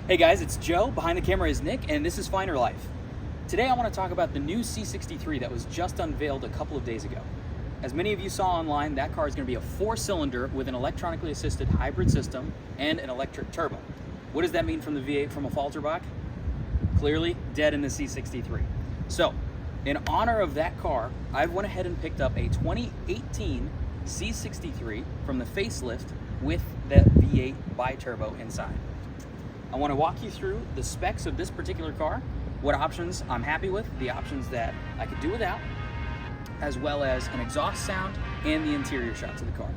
Hey guys, it's Joe. Behind the camera is Nick, and this is Finer Life. Today I want to talk about the new C63 that was just unveiled a couple of days ago. As many of you saw online, that car is going to be a 4-cylinder with an electronically assisted hybrid system and an electric turbo. What does that mean from the V8 from a Falterbach? Clearly dead in the C63. So, in honor of that car, I went ahead and picked up a 2018 C63 from the facelift with that V8 bi-turbo inside. I want to walk you through the specs of this particular car, what options I'm happy with, the options that I could do without, as well as an exhaust sound and the interior shots of the car.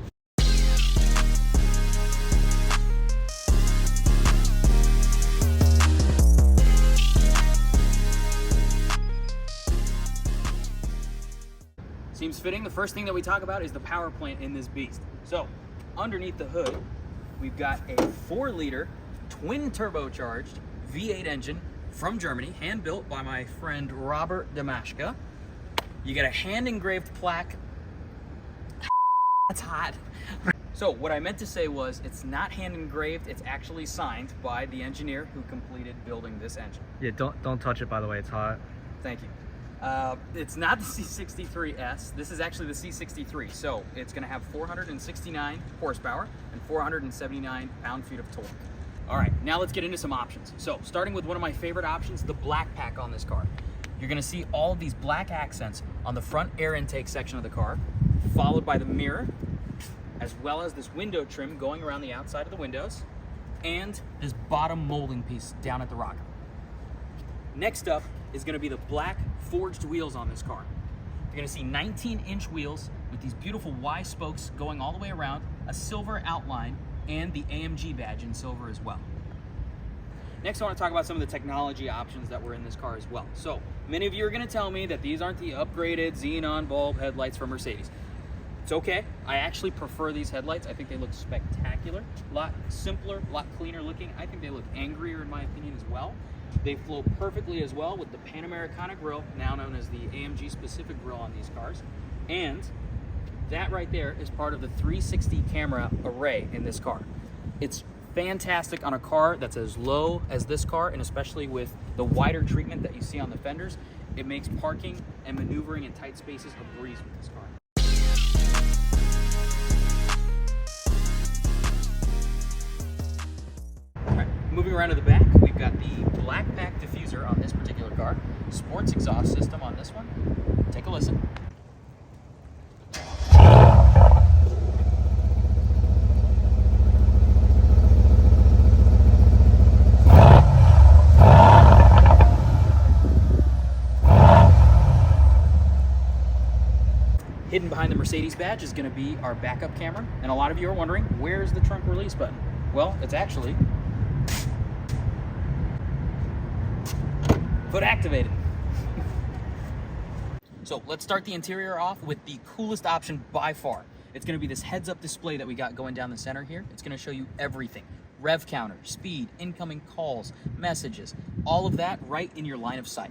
Seems fitting. The first thing that we talk about is the power plant in this beast. So, underneath the hood, we've got a 4-liter twin turbocharged V8 engine from Germany, hand built by my friend Robert Damashka. You get a hand engraved plaque. That's hot. So what I meant to say was it's not hand engraved, it's actually signed by the engineer who completed building this engine. Yeah, don't touch it, by the way, it's hot. Thank you. It's not the C63'S. This is actually the C63. So it's going to have 469 horsepower and 479 pound-feet of torque. All right, now let's get into some options. So starting with one of my favorite options, the black pack on this car. You're going to see all of these black accents on the front air intake section of the car, followed by the mirror, as well as this window trim going around the outside of the windows, and this bottom molding piece down at the rocker. Next up is going to be the black forged wheels on this car. You're going to see 19-inch wheels with these beautiful Y spokes going all the way around, a silver outline, and the AMG badge in silver as well. Next, I want to talk about some of the technology options that were in this car as well. So, many of you are going to tell me that these aren't the upgraded xenon bulb headlights from Mercedes. It's okay. I actually prefer these headlights. I think they look spectacular. A lot simpler, a lot cleaner looking. I think they look angrier in my opinion as well. They flow perfectly as well with the Panamericana grille, now known as the AMG specific grille on these cars. And that right there is part of the 360 camera array in this car. It's fantastic on a car that's as low as this car, and especially with the wider treatment that you see on the fenders, it makes parking and maneuvering in tight spaces a breeze with this car. All right, moving around to the back, we've got the black pack diffuser on this particular car, sports exhaust system on this one. Take a listen. Hidden behind the Mercedes badge is going to be our backup camera, and a lot of you are wondering, where's the trunk release button? Well, it's actually foot activated. So let's start the interior off with the coolest option by far. It's going to be this heads-up display that we got going down the center here. It's going to show you everything. Rev counter, speed, incoming calls, messages, all of that right in your line of sight.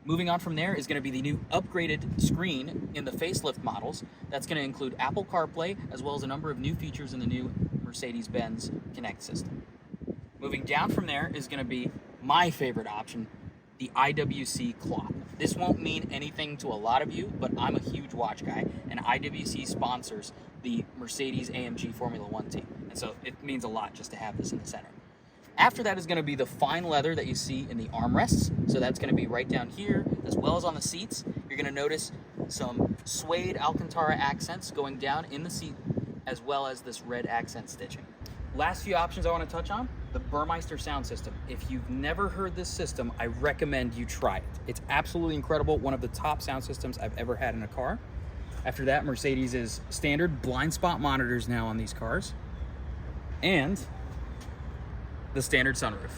Moving on from there is going to be the new upgraded screen in the facelift models. That's going to include Apple CarPlay, as well as a number of new features in the new Mercedes-Benz Connect system. Moving down from there is going to be my favorite option, the IWC clock. This won't mean anything to a lot of you, but I'm a huge watch guy, and IWC sponsors the Mercedes-AMG Formula One team. And so it means a lot just to have this in the center. After that is going to be the fine leather that you see in the armrests. So that's going to be right down here, as well as on the seats. You're going to notice some suede Alcantara accents going down in the seat, as well as this red accent stitching. Last few options I want to touch on, the Burmeister sound system. If you've never heard this system, I recommend you try it. It's absolutely incredible, one of the top sound systems I've ever had in a car. After that, Mercedes is standard blind spot monitors now on these cars, and the standard sunroof.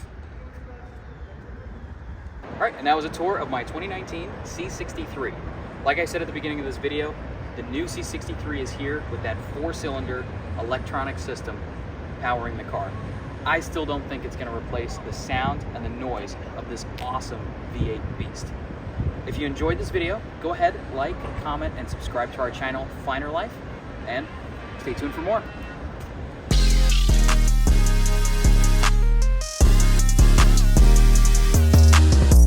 All right, and that was a tour of my 2019 C63. Like I said at the beginning of this video, the new C63 is here with that 4-cylinder electronic system powering the car. I still don't think it's going to replace the sound and the noise of this awesome V8 beast. If you enjoyed this video, go ahead, like, comment, and subscribe to our channel, Finer Life, and stay tuned for more.